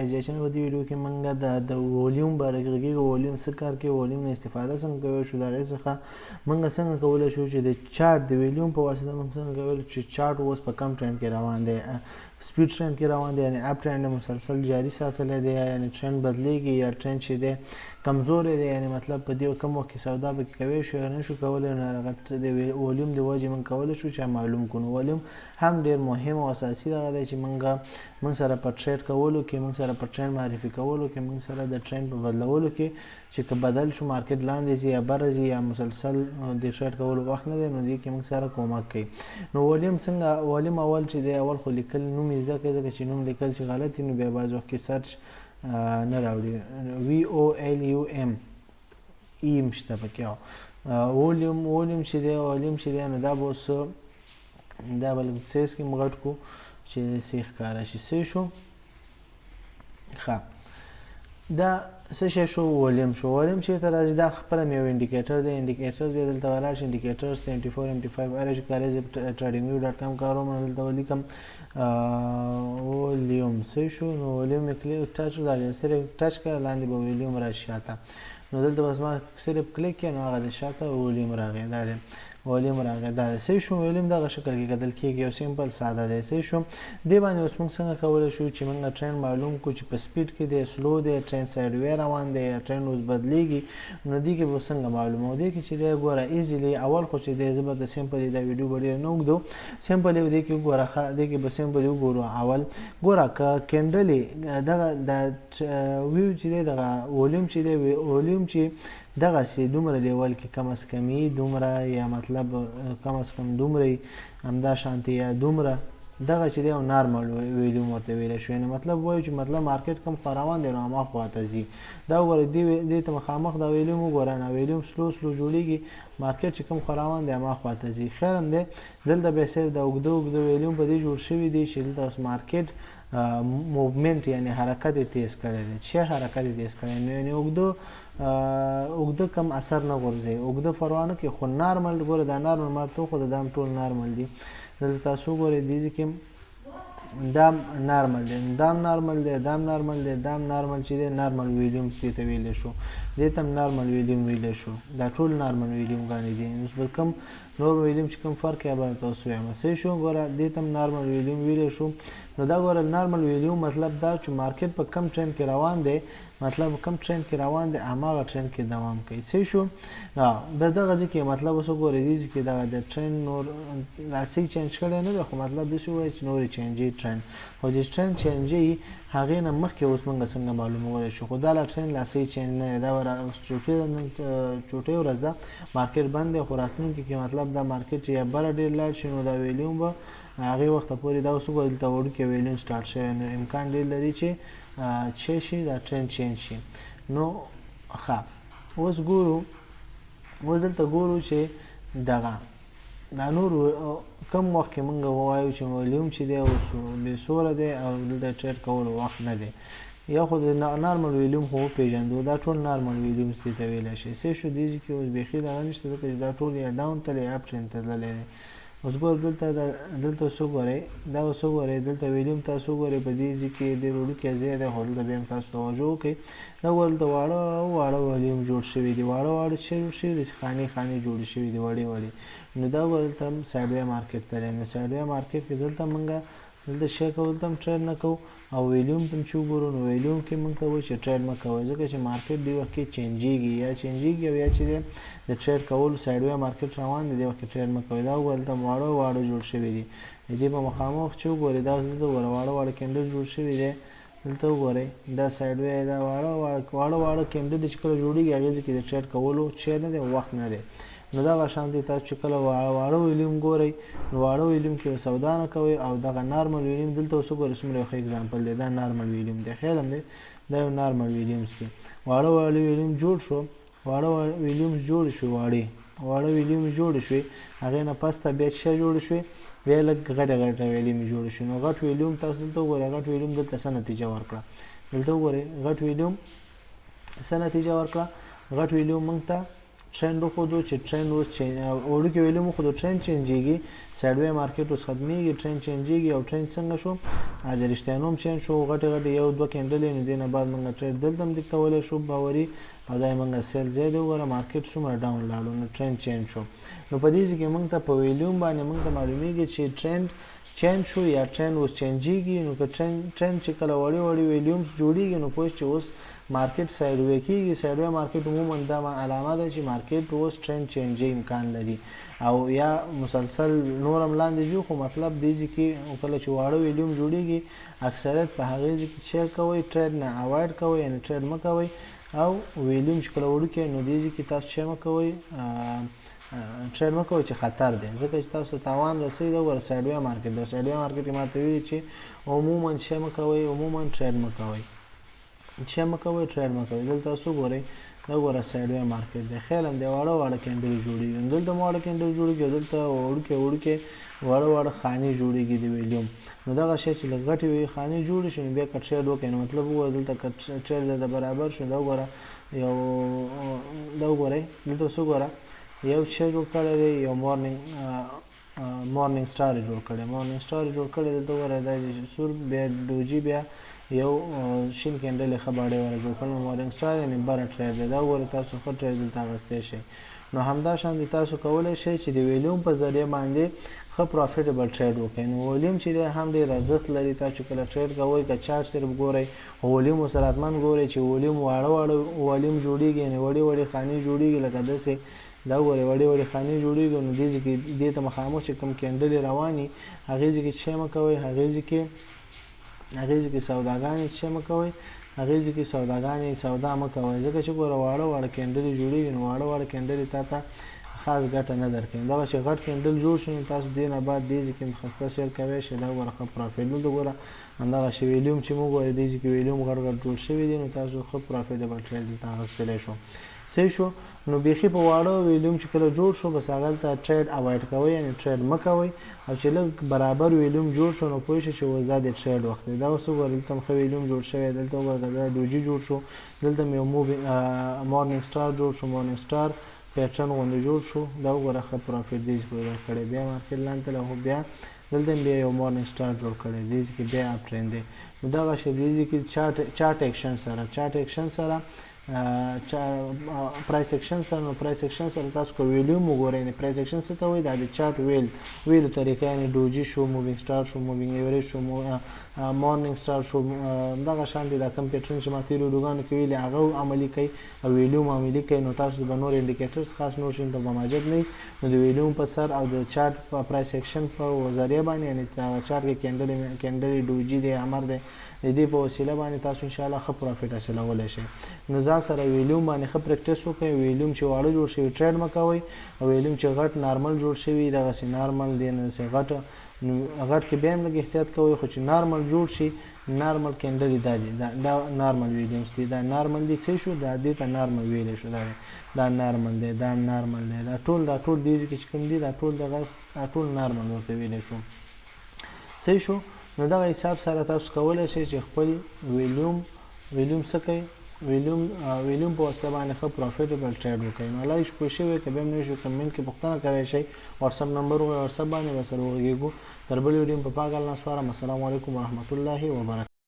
اپټیمایزیشن په دې ویډیو کې موږ د ولیوم باره کې غږیږو ولیوم څه کار کوي ولیوم نه استفاده څنګه کولی شو د هغې څخه موږ څنګه کولی شو چې د چارټ د ولیوم په واسطه موږ څنګه کولی چې چارټ اوس په کم ټرینډ کې روان دی سپیډ ټرینډ کې روان دی یعنې اپ ټرینډ مسلسل جاري ساتلی دی یعنې ټرینډ بدلیږي یا ټرینډ چې دی کمزوری دی یعنې مطلب په دې کم وخت کې سودا پکې کوی شو یا نه شو کولی نو هغه د ولیوم د وجې موږ کولی شو چې معلوم کړو نو ولیوم هم ډېر مهم او اساسي دغه دی چې موږ سره په ټریډ کولو کې موږ سره په ټرینډ معرفي کولو کې موږ سره د ټرینډ په بدلولو کې چې که بدل شو مارکیټ لاندې ځي یا بره ځي یا مسلسل د ټریډ کولو وخت نه دی نو دې کې موږ سره کومک کوي نو ولیوم څنګه ولیوم اول چې دی اول خو لیکل نوم یې زده کړئ ځکه چې نوم لیکل چې غلط وي نو بیا بعض وخت کې سرچ نه راوړي VOLUM ایم شته پکې ولیوم چې دی نو دا به اوس دا به لږ سیز کې مغټ کو چې سی ښکاره شي سی شو ښه دا څه شی شو ولیوم چېرته راځي دا خپله مې یو انډیکیټر دی دلته به راشي انډیکیټرز 24 MT5 هر چې کاري زه tradingview.com کاروم نو دلته ولیکم ولیوم څه شو نو ولیوم مې ټچ راځي صرف ټچ کړه لاندې به ولیوم راشي شاته نو دلته بس ما صرف کلیک کړه نو هغه د شاته ولیوم راغی دا دی ولیوم راغی دا صحیح شو ولیوم دغه شکل کې کتل کېږي یو سیمپل ساده دی صحیح شو دې باندې اوس موږ څنګه کولی شو چې موږ ټرینډ معلوم کړو چې په سپیډ کې دی سلو دی ټرینډ سایډ وی روان دی یا ټرینډ اوس بدلیږي نو دې کې به څنګه معلومو دې کې چې دی ګوره ایزیلی اول خو چې دی زه به د سیمپل دا ویډیو به ډېر نه اوږدو سیمپل یې دې کې وګوره دې کې به سیمپل وګورو اول ګوره که کینډل دغه د ویو چې دی دغه ولیوم چې دغسې دومره لیول کې کم از کمي دومره یا مطلب کم از کم دومره همدا شانتې یا دومره دغه چې دی یو نارمل ویلیوم ورته ویلی شو یعنې مطلب وایو چې مطلب مارکیټ کم روان دی نو هماغه خواته ځي دا وګوره دې ته مخامخ دا ویلیوم وګوره نه ویلیوم سلو جوړېږي مارکیټ چې کم روان دی هماغه خواته ځي خیر هم دی دلته بیا صرف د اوږده ویلیوم په دې جوړ شوي دی چې دلته اوس مارکیټ موومنټ یعنی حرکت یې تیز کړی دی چې حرکت یې تیز کړی دی یعنې اوږده کم اثر نه غورځوي اوږده پروا نه کوي خو نارمل ګوره دا نارمل مارته خو د دام ټول نارمل دي دلته تاسو ګورئ دې ځای کې دا نارمل دی چې دی نارمل ویلیومز دې ته ویلی شو دې ته هم نارمل ویلیوم ویلی شو دا ټول نارمل ویلیوم ګانې دي اوس به کوم نور ویلیوم چې کوم فرق یې به تاسو وایم صحیح شو ګوره دې ته هم نارمل ویلیوم ویلی شو نو دا ګوره نارمل ویلیوم مطلب دا چې مارکیټ په کم ټرینډ کې روان دی هماغه ټرینډ کې دوام کوي صحیح شو بس دغه ځای کې مطلب اوس وګورئ دې ځای کې دغه د ټرینډ نور څه چینج کړی نه دی خو مطلب داسې ووایي چې نور یې چینجوي ټرینډ خو چې ټرینډ چینجوي هغې نه مخکې اوس موږ څنګه معلومولی شو خو دا لا ټرینډ لا صحیح چینج نه دی دا چوټۍ ورځ ده مارکیټ بند دی خو راتلونکي کې مطلب دا مارکیټ چې یا بره ډېر لاړ شي نو دا ویلیوم به هغې وخته پورې دا اوس وګورئ دلته وړوکی ویلیوم سټارټ شوی نو امکان ډېر لري چې شي دا ټرینډ چینج شي نو ښه اوس دلته ګورو چې دغه دا نور کم وخت کې موږ ووایو چې ولیوم چې دی اوس بې سوره دی او دلته ټریډ کولو وخت نه دی یا خو د نارمل ویلیوم خو وپېژندو دا ټول نارمل ویلیومز دې ته ویلی شي صحیح شو دې ځای کې اوس بیخي دغه نشته ځکه چې دا ټول یا ډاون تللی یا اپ ټرینډ ته تللی دی اوس ګوره دلته اوس وګورئ دا اوس وګورئ دلته ویلیوم تاسو وګورئ په دې ځای کې ډېر وړوکی ځای دی خو دلته بیا هم تاسو توجه وکړئ دا ګوره دلته واړه ویلیوم جوړ شوي دي واړه څه جوړ شوي دي خانې جوړې شوي دي وړې نو دا ګوره دلته هم سایډ وی مارکیټ تللی نو سایډ وی مارکیټ کې دلته موږ دلته شی کوو دلته هم ټریډ نه کوو او ویلیوم ته هم چې وګورو نو ویلیوم کې موږ ته وایي چې ټریډ مه کوئ ځکه چې مارکیټ دې وخت کې چینجېږي او یا چې دی د ټریډ کولو سایډ وی مارکیټ روان دی دې وخت کې ټریډ مه کوئ دا وګوره دلته واړه جوړ شوي دي دې په مخامخ چې وګورئ دا اوس دلته وګوره واړه کینډل جوړ شوي دی دلته وګورئ دا سایډ وی دا واړه کینډل چې کله جوړېږي هغې ځای کې د ټریډ کولو چی نه دی وخت نه دی نو دغه شانتې تاسو چې کله واړه ویلیوم ګورئ نو واړه ویلیوم کې سودا نه کوئ او دغه نارمل ویلیوم دلته اوس وګورئ څومره یو ښه اګزامپل دی دا نارمل ویلیوم دی خیال هم دی دا یو نارمل ویلیومز دی واړه ویلیوم جوړ شو واړه ویلیومز جوړې شوې هغې نه پس ته بیا څه جوړې شوې بیا لږ غټه ویلیوم جوړې شوې نو غټ ویلیوم تاسو دلته وګورئ غټ ویلیوم دلته څه نتیجه ورکړه دلته وګورئ غټ ویلیوم څه نتیجه ورکړه غټ ویلیوم موږ ته ټرند وښودو چې ټرند اوس وړوکی ویلیوم وښودو ټرند چینجېږي سایډوی مارکیټ اوس ختمیږي ټرند چینجېږي او ټرند څنګه شو د رښتیانو هم چینج شو غټې غټې یو دوه کینډلې نو دې نه بعد موږ ټریډ دلته هم د کولی شو باوري او دا یې موږ سیل ځای دی وګوره مارکیټ څومره ډاون لاړو نو ټرند چینج شو نو په دې کې موږ ته په ویلیوم باندې موږ ته معلومیږي چې ټرند چینج شو یا ټرند اوس چینجېږي نو که ټرند چې کله وړي وړي ویلیومز جوړېږي نو پوه چې اوس مارکیټ سایډوی کېږي سایډوی مارکیټ عموما دا علامه ده چې مارکیټ اوس ټرند چینجې امکان لري او یا مسلسل نور هم لاندې ځو خو مطلب دې کې کله چې واړه ویلیوم جوړېږي اکثریت په هغې کې چې کوئ ټریډ نه اوایډ کوئ یعنې ټریډ مه کوئ او ویلیوم چې کله وړوکی نو دې کې تاسو چې مه کوئ ټریډ مه کوئ چې خطر دی ځکه چې تاسو تاوان رسوي د ور سایډوی مارکیټ د سایډوی مارکیټ کې ماته ویلي چې عموما چې مه کوئ عموما ټریډ مه کوئ چې مه کوئ ټریډ مه کوئ دلته تاسو ګورئ دا ګوره سایډوی مارکیټ دی خیال هم دی واړه واړه کینډلې جوړېږي دلته هم واړه کینډل جوړېږي او دلته وړوکې واړه واړه خانې جوړېږي د ویلیوم نو دغه شی چې لږ غټې خانې جوړې شي نو بیا که ټریډ وکړئ نو مطلب وګوره دلته که ټریډ درته برابر شو دا وګوره یو دا وګورئ دلته اوس وګوره یو شی جوړ کړی دی یو مورنینګ سټار یې جوړ کړی مورنینګ سټار یې جوړ کړی دلته وګوره دا سور بیا ډوجي بیا یو شین کینډل یې ښه باډۍ والا جوړ کړی مورنینګ سټار یعنې بره ټریډ دی دا وګورئ تاسو ښه ټریډ دلته اخیستی شئ نو همدا شان تاسو کولی شئ چې د ویلیوم په ذریعه باندې ښه پرافیټیبل ټریډ وکړئ نو ویلیوم چې دی هم ډېر ارزښت لري تاسو کله ټریډ کوئ که چارټ صرف ګورئ ویلیوم ورسره حتما ګورئ چې ویلیوم واړه ویلیوم جوړېږي یعنې وړې وړې خانې جوړېږي لکه داسې دا وګورئ وړې وړې خانې جوړېږي نو دې ته مخامخ چې کوم کینډلې رواني هغې ځای کې څه مه کوئ هغې ځای کې سوداګانې څه مه کوئ هغې ځای کې سوداګانې سودا مه کوئ ځکه چې ګوره واړه کینډلې جوړېږي نو واړه کینډلې تا ته خاص ګټه نه درکوي دغه چې غټ کینډل جوړ شي نو تاسو دې نه بعد دې ځای کې خسته سیل کوی شئ دا ګوره ښه پرافیټ دلته ګوره همدغه شی ویلیوم چې موږ ګورئ دې ځای کې ویلیوم غټ جوړ شوي دي نو تاسو ښه پرافیټیبل ټریډ دلته اخیستلی شو صحیح شو نو بیخي په واړه ویلیوم چې کله جوړ شو بس هغلته ټریډ اوایډ کوئ یعنې ټریډ مه کوئ او چې لږ برابر ویلیوم جوړ شو نو پوه شئ چې اوس دا د ټریډ وخت دی دا اوس وګورئ دلته هم ښه ویلیوم جوړ شوی دلته وګوره دا ډوجي جوړ شو دلته مې یو مورنینګ سټار جوړ شو مورنینګ سټار پیټرن غوندې جوړ شو دا وګوره ښه پرافیټ دې ځای پیدا کړی بیا مارکیټ لاندې تللی خو بیا دلته هم بیا یو مورنینګ سټار جوړ کړی دې ځای کې بیا اپ ټرینډ دی نو دغه شی دې ځای کې چارټ ایکشن سره پرایس ایکشن سره نو پرایس ایکشن سره تاسو کو ویلیوم وګورئ نه پرایس ایکشن څه ته وایي دا د چارټ ویلو طریقه یعنې ډوجي شو مووینګ سټار شو مووینګ ایوریج شو مورنینګ سټار شو دغه شان دي دا کم پیټرن چې ما تېرو ویډیوګانو کې ویلي هغه عملي کوي او ویلیوم عملي کوي نو تاسو به نور انډیکیټرز خاص نور شي ته به ماجد نه نو د ویلیوم په سر او د چارټ په پرایس ایکشن په ذریعه باندې یعنې چارټ کې کینډلې ډوجي دی امر دی د دې په وسیله باندې تاسو ان شاء الله ښه پرافیټ حاصلولی شئ نو ځان سره ویلیوم باندې ښه پریکټس وکړئ ویلیوم چې واړه جوړ شوي ټریډ مه کوئ او ویلیوم چې غټ نارمل جوړ شوي دغسې نارمل دی نه داسې غټ کې بیا هم لږ احتیاط کوئ خو چې نارمل جوړ شي نارمل کینډلې دا دي دا نارمل ویلیومز دي دا نارمل دي څه شو دا دې ته نارمل ویلی شو دا نارمل دی دا نارمل دی دا ټول دې ځای کې چې کوم دي دا ټول نارمل ورته ویلی شو صحیح شو نو دغه حساب سره تاسو کولی شئ چې خپل ویلیوم څه کوئ ویلیوم په واسطه باندې ښه پرافیټیبل ټریډ وکړئ نو الله پوه شوی که بیا هم نه شو کمنټ کې پوښتنه کوی شئ واتساپ نمبر وایي واتساپ باندې به سره وغږېږو تر بلې ویډیو په پاک الله سپارم السلام علیکم ورحمت الله وبرکاته